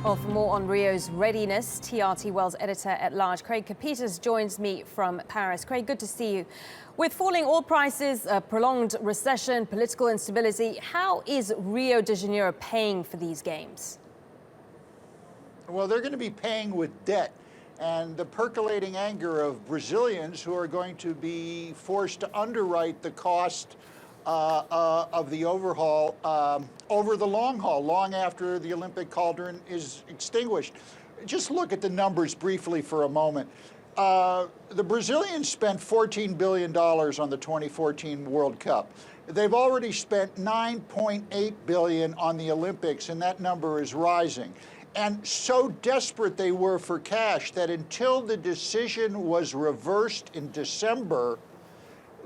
Well, for more on Rio's readiness, TRT World's editor-at-large Craig Copetas joins me from Paris. Craig, good to see you. With falling oil prices, a prolonged recession, political instability, how is Rio de Janeiro paying for these games? Well, they're going to be paying with debt. And the percolating anger of Brazilians who are going to be forced to underwrite the cost of the overhaul over the long haul, long after the Olympic cauldron is extinguished. Just look at the numbers briefly for a moment. The Brazilians spent $14 billion on the 2014 World Cup. They've already spent $9.8 billion on the Olympics, and that number is rising. And so desperate they were for cash that until the decision was reversed in December,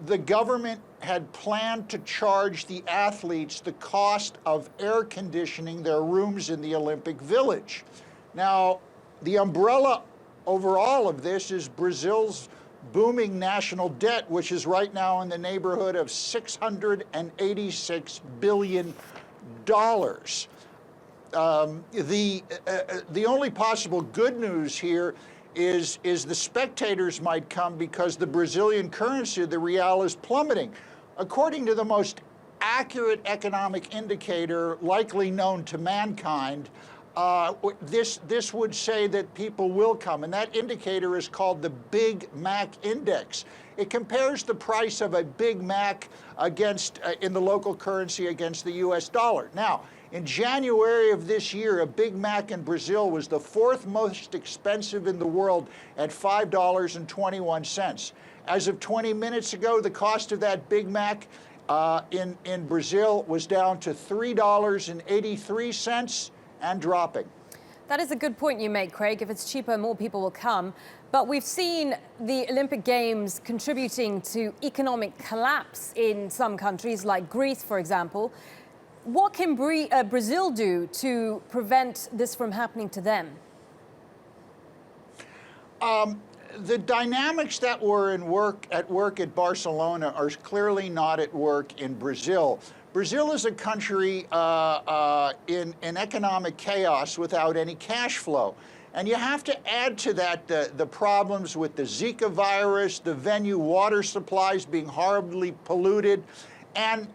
the government had planned to charge the athletes the cost of air conditioning their rooms in the Olympic Village. Now, the umbrella over all of this is Brazil's booming national debt, which is right now in the neighborhood of $686 billion. The only possible good news here is the spectators might come because the Brazilian currency, the real, is plummeting. According to the most accurate economic indicator likely known to mankind, this would say that people will come, and that indicator is called the Big Mac Index. It compares the price of a Big Mac against, in the local currency against the US dollar. Now, in January of this year, a Big Mac in Brazil was the fourth most expensive in the world at $5.21. As of 20 minutes ago, the cost of that Big Mac in Brazil was down to $3.83 and dropping. That is a good point you make, Craig. If it's cheaper, more people will come. But we've seen the Olympic Games contributing to economic collapse in some countries, like Greece, for example. What can Brazil do to prevent this from happening to them? The dynamics that were at work at Barcelona are clearly not at work in Brazil. Brazil is a country in economic chaos without any cash flow. And you have to add to that the problems with the Zika virus, the venue water supplies being horribly polluted, and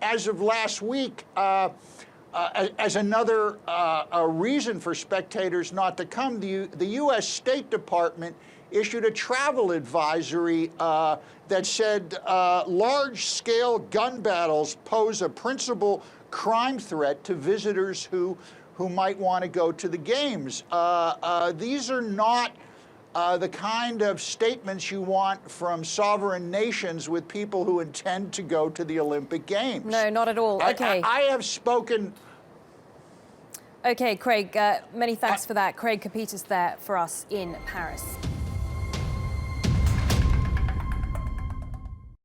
as of last week, as another reason for spectators not to come, the U.S. State Department issued a travel advisory that said large-scale gun battles pose a principal crime threat to visitors who might want to go to the games. These are not the kind of statements you want from sovereign nations with people who intend to go to the Olympic Games. No, not at all. Okay. I have spoken. Okay, Craig, many thanks for that. Craig Copetas there for us in Paris.